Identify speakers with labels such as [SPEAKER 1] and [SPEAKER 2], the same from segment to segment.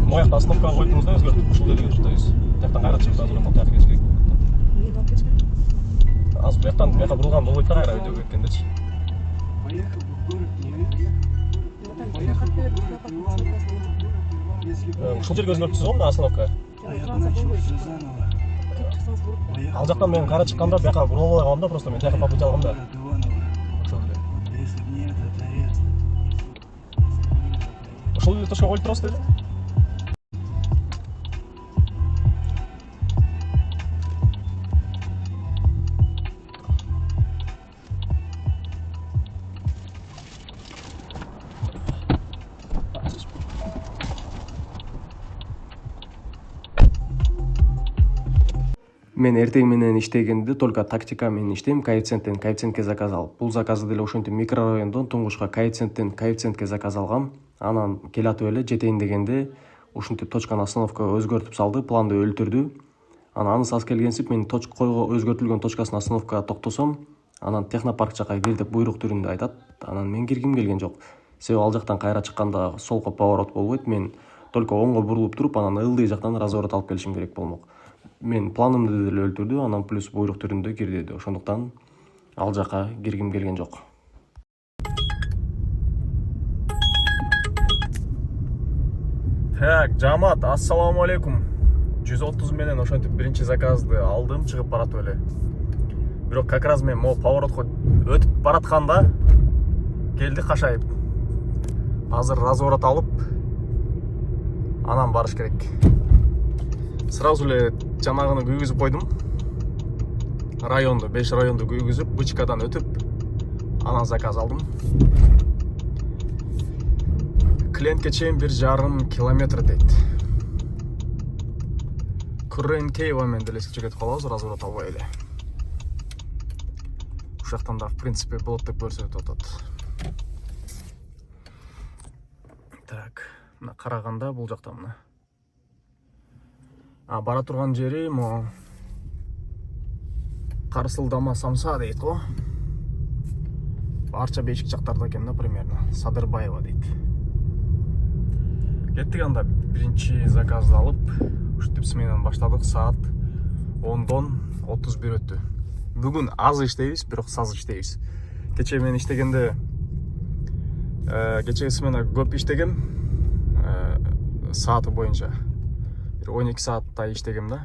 [SPEAKER 1] Моякта остановкага койдуңуз да өзгөртүп ушул жерге туштайбыз. Тияктан кайра чыгып азыр ремонт этип кетиш керек.
[SPEAKER 2] Эмнеге алып кетиш керек?
[SPEAKER 1] Азыр бияка бурулган болбойт да кайра өтөп кеткендечи. Ушул жерге өзгөртүпсүз го мына остановка. Ал жактан мен кайра чыкканда бияка бурулуп албай калгам да, просто мен тияка попуть алгам да. Ошол эле точкага коюп турасыз деле. Мен эртең менен иштегенде только тактика менен иштейм, коэффициентке заказ алып. Бул заказды деле ошентип микрорайондон туңгучка коэффициенттен заказ алгам. Анан келатып эле жетейин дегенде ушинтип точканы остановка өзгөртүп салды, планды өлтүрдү. Анан анысы аз келгенсип мен койго өзгөртүлгөн точкасын остановкага токтосом, анан технопарк жака кир деп буйрук түрүндө айтат. Анан мен киргим келген жок. Себеби ал жактан кайра чыкканда солко поворот болбойт. Мен только оңго бурулуп туруп, анан ылдый жактан разворот алып келишим керек болмок. Мен планымды деле өлтүрдү, анан плюс буйрук түрүндө кир деди. Ошондуктан ал жака киргим келген жок. Так, жамаат, ассаламу алейкум. 130 менен ошентип биринчи заказды алдым, чыгып баратып эле. Бирок как раз мен могу поворотко өтүп баратканда келди кашайып. Азыр разворот алып, анан барыш керек. Сразу эле жанагыны күйгүзүп койдум. Районду, 5 районду күйгүзүп, бычкадан өтүп, анан заказ алдым. Клиентке чейин 1,5 километр дейт. Күрөйүн менен деле кетип калабыз, разворот албай эле. Ушул жактан да в принципе болот деп көрсөтүп атат. Так, мына караганда бул жакта мына. Бара турган жери мо Карсылдама Самса дейт го. Арча Бешик жактарда экен да примерно. Садырбаева дейт. Кеттик анда биринчи заказды алып, ушинтип сменаны баштадык. Саат 10дон 31 өттү. Бүгүн аз иштейбиз, бирок саз иштейбиз. Кече мен иштегенде кечеги смена көп иштегем. Сааты боюнча 12 сааттай иштегем да.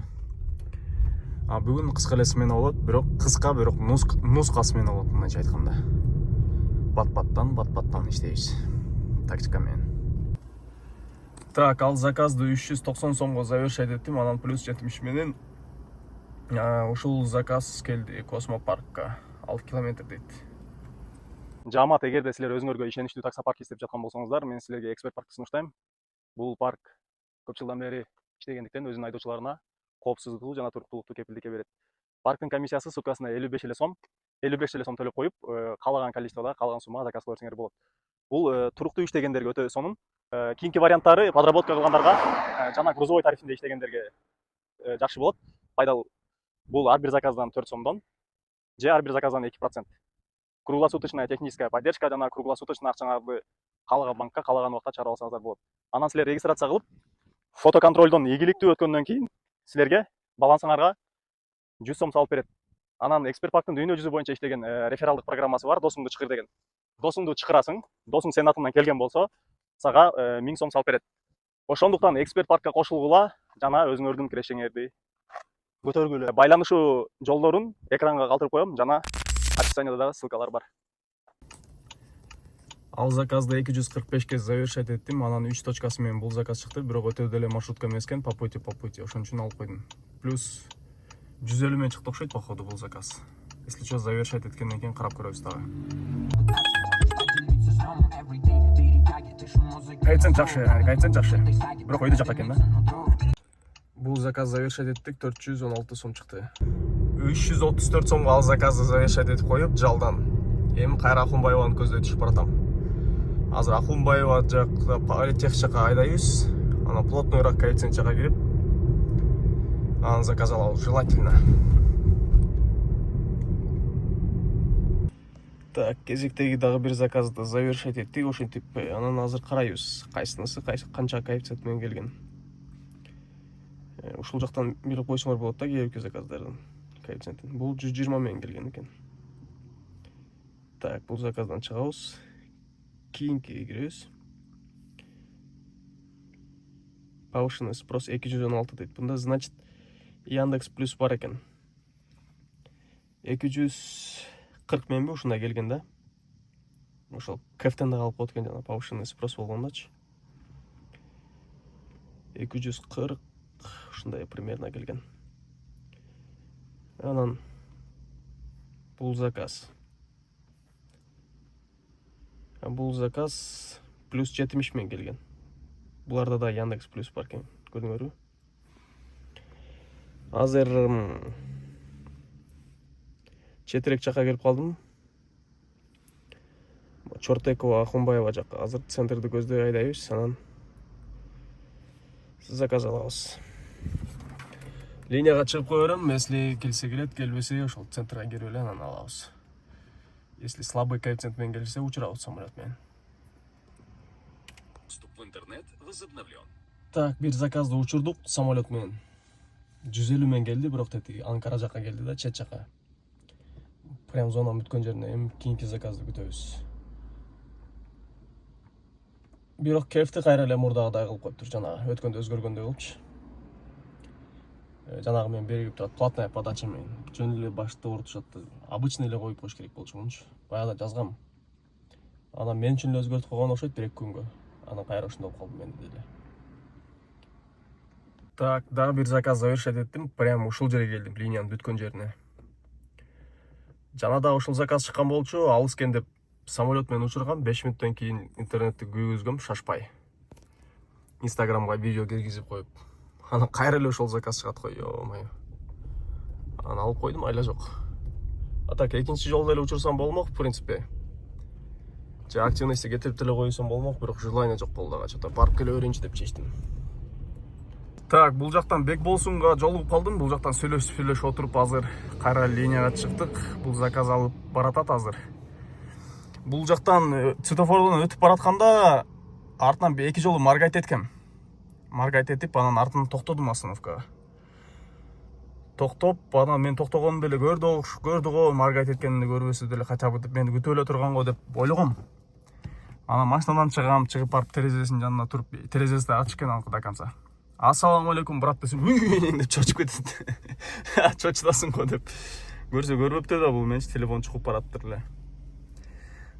[SPEAKER 1] Бүгүн кыска эле смена болот, бирок нуска смена болот, мындайча айтканда. Бат-баттан иштейбиз. Тактика менен. Так, ал заказды 390 сомго завершать эттим, анан плюс 70 менен ушул заказ келди Космопаркка. 6 километр дейт. Жамаат, эгерде силер өзүңөргө ишеничтүү таксопарк издеп жаткан болсоңуздар, мен силерге эксперт паркты сунуштайм. Бул парк көп жылдан бери иштегендиктен өзүнүн айдоочуларына коопсуздукту жана туруктуулукту кепилдикке берет. Парктын комиссиясы суткасына 55 эле сом төлөп коюп, каалаган количествода, каалаган суммага заказ кыла берсеңер болот. Бул туруктуу иштегендерге өтө сонун. Кийинки варианттары подработка кылгандарга жана грузовой тарифинде иштегендерге жакшы болот. Пайдалуу. Бул ар бир заказдан 4 сомдон же ар бир заказдан 2%. Круглосуточная техническая поддержка жана круглосуточный акчаңарды каалаган банкка, каалаган убакта чыгарып алсаңыздар болот. Анан силер регистрация кылып, фотоконтролдон ийгиликтүү өткөндөн кийин силерге балансыңарга 100 сом салып берет. Анан эксперт парктын дүйнө жүзү боюнча иштеген рефералдык программасы бар, досуңду чакыр деген. Досуңду чакырасың, досуң сенин атыңдан келген болсо, сага 1000 сом салып берет. Ошондуктан эксперт паркка кошулгула жана өзүңөрдүн кирешеңерди көтөргүлө. Байланышуу жолдорун экранга калтырып коем жана описаниеда дагы ссылкалар бар. Ал заказды 245ке завершать эттим, анан 3 точкасы менен бул заказ чыкты, бирок өтө деле маршрутка эмес экен, по пути, ошон үчүн алып койдум. Плюс 150 менен чыкты окшойт походу бул заказ. Если что, завершать эткенден кийин карап көрөбүз дагы. Коэффициент жакшы. Бирок өйдө жакка экен да. Бул заказ завершать эттик, 416 сом чыкты. 334 сомго ал заказды завершать этип коюп, жалдан. Эми кайра Ахунбаеваны көздөй түшүп баратам. Азыр Ахунбаева жакка политех жака айдайбыз. Анан плотныйраак коэффициент жака кирип, анан заказ алабыз, желательно. Так, кезектеги дагы бир заказды завершать эттик, ошентип анан азыр карайбыз, кайсынысы канча коэффициент менен келген. Ушул жактан билип койсоңор болот да кээбирки заказдардын коэффициентин. Бул 120 миң келген экен. Так, бул заказдан чыгабыз. Кийинкиге киребиз. Повышенный спрос 216 дейт. Бунда значит Яндекс Плюс бар экен. 240 миңби ушундай келген да. Ошол кефтен да калып кеткен жана повышенный спрос болгондочу. 240 ушундай примерно келген. Анан бул заказ. Бул заказ плюс 70 миң келген. Буларда да Яндекс Плюс бар экен. Көрдүңөрбү? Азыр четирек жака келип калдым. Чортекова, Ахунбаева жака. Азыр центрди көздөй айдайбыз, анан заказ алабыз. Линияга чыгып кое берем, если келсе келет, келбесе ошол центрга кирип эле анан алабыз. Если слабый коэффициент менен келсе, учурабыз самолет менен.
[SPEAKER 3] Вступ в интернет возобновлен.
[SPEAKER 1] Так, бир заказды учурдук самолет менен. 150 менен келди, бирок тети Анкара жака келди да, чет жака. Прям зонанын бүткөн жерине эми кийинки заказды күтөбүз. Бирок кефти кайра эле мурдагыдай кылып коюптур, жанагы өткөндө өзгөргөндөй болупчу. Жанагы менен бергип турат, платная подача менен. Жөн эле башты ортушат. Обычный эле коюп коюш керек болчу мунчу. Баягыда жазгам. Анан мен үчүн эле өзгөртүп койгон окшойт 1-2 күнгө. Анан кайра ошондой болуп калды менде деле. Так, дагы бир заказ завершать эттим. Прям ушул жерге келдим, линиянын бүткөн жерине. Жана да ушул заказ чыккан болчу, алыс экен деп самолет менен учургам. 5 мүнөттөн кийин интернетти күйгүзгөм, шашпай. Инстаграмга видео киргизип коюп. Анан кайра эле ошол заказ чыгат кой, ё-моё. Анан алып койдум, айла жок. А так, экинчи жолу эле учурсам болмок, в принципе. Же активности кетирип деле койсом болмок, бирок желание жок болду ага. Чото барып келе берейинчи деп чечтим. Так, бул жактан Бекболсунга жолугуп калдым. Бул жактан сүйлөшүп отуруп азыр кайра линияга чыктык. Бул заказ алып баратат азыр. Бул жактан светофордон өтүп баратканда артынан 2 жолу маргайт эткем. Маргайт этип, анан артынан токтодум остановкага. Токтоп, анан мен токтогонду деле көрдүгө, маргайт эткенди көрбөсө деле кача бүтүп мени күтүп эле турган го деп ойлогом. Анан машинадан чыгып барып терезесинин жанына туруп, терезесин ачып экен до конца. Ассаламу алейкум, брат десем, деп чочуп кетет. Чочтасың го деп. Көрсө көрбөптүр да, бул менчи телефон чукуп бараттыр эле.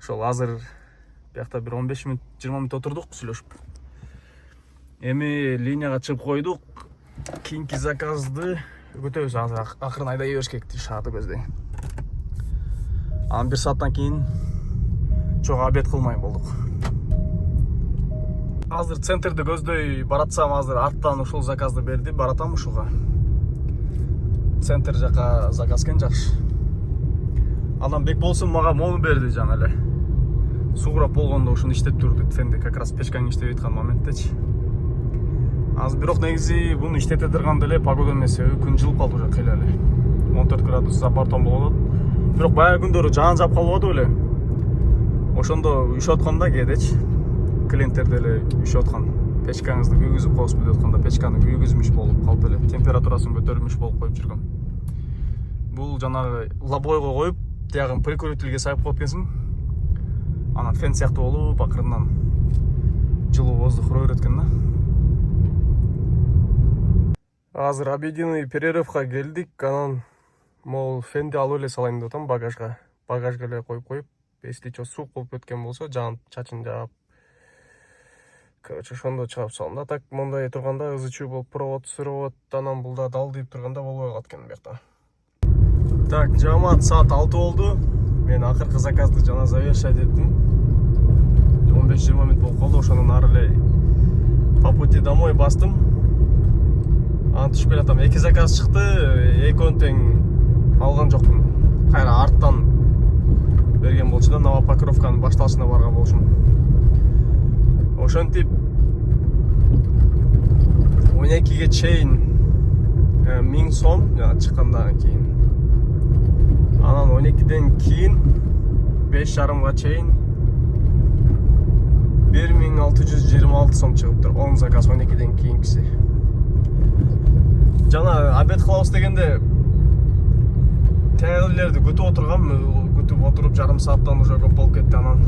[SPEAKER 1] Ошол азыр биякта бир 15 мүнөт, 20 мүнөт отурдук сүйлөшүп. Эми линияга чыгып койдук. Кийинки заказды күтөбүз. Азыр акырын айдай бериш керек шаарды көздөй. Анан 1 сааттан кийин чоң обед кылмай болдук. Азыр центрди көздөй баратсам, азыр арттан ушул заказды берди, баратам ушуга. Центр жака заказ кен жакшы. Анан Бекболсун мага мону берди жана эле. Суугурап болгондо ушуну иштеп турду. Фенди как раз печкаң иштеп аткан моменттечи. Азыр бирок негизи буну иштете турганда эле погода эмес, күн жылып калды уже кыйла эле. 14 градус за бортон болот. Бирок баягы күндөрү жаан жаап калбады беле. Ошондо үшүп атканда кээдечи. Клиенттер деле үшүп аткан. Печкаңызды күйгүзүп коесузбу деп атканда печканы күйгүзмүш болуп калды эле. Температурасын көтөрүлмүш болуп коюп жүргөм. Бул жанагы лобойго коюп, тиягын прикурительге сайып коюп экенсиң. Анан фен сыяктуу болуп, акырындан жылуу воздух урап экен да. Азыр обеденный перерывга келдик. Анан мол фенди алып эле салайын деп атам багажга. Багажга эле коюп, если чо суук болуп кеткен болсо, жаан чачын жаап. Короче, ошондо чыгып салдым да. Так мондай турганда ызычуу болуп провод, анан булда дал дейп турганда болбой калат экен биякта. Так, жамаат саат 6 болду. Мен акыркы заказды жана завершать эттим. 15-20 мүнөт болуп калды. Ошондон ары эле по пути домой бастым. Анан түшүп келатам. 2 заказ чыкты, экөөнү тең алган жокмун. Кайра арттан берген болчу да, Новопокровканын башталышына барган болчумун. Ошентип 12ге чейин 1000 сом жана чыккандан кийин. Анан 12ден кийин 5,5га чейин 1626 сом чыгыптыр. 10 заказ 12ден кийинкиси. жана обед кылабыз дегенде тегилерди күтүп отургам. Күтүп отуруп жарым сааттан уже көп болуп кетти. Анан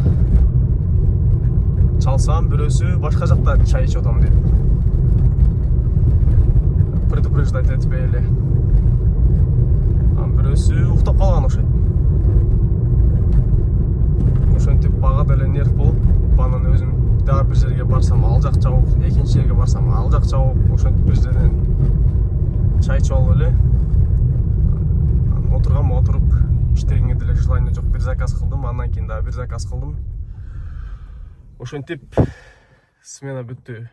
[SPEAKER 1] чалсам бирөөсү башка жакта чай ичип атам дейт. Предупреждать этпей эле. Анан бирөөсү уктап калган окшойт. Ошентип бага деле нерв болуп, анан өзүм дагы бир жерге барсам ал жак жабык, экинчи жерге барсам ал жак жабык. Ошентип бир жерден чай ичип алып эле отургам, отуруп иштегенге деле желание жок. Бир заказ кылдым, андан кийин дагы бир заказ кылдым. Ошентип смена бүттү.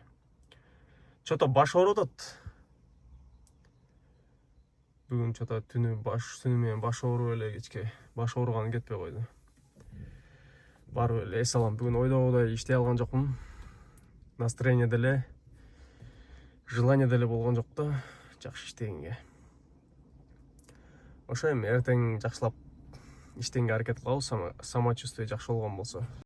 [SPEAKER 1] Чото баш ооруп атат. Бүгүн чото түнү менен баш ооруп эле кечке. Баш ооруган кетпей койду. Барып эле эс алам. Бүгүн ойдогудай иштей алган жокмун. Настроение деле, желание деле болгон жок да жакшы иштегенге. Ошо эми эртең жакшылап иштегенге аракет кылабыз, самочувствие жакшы болгон болсо.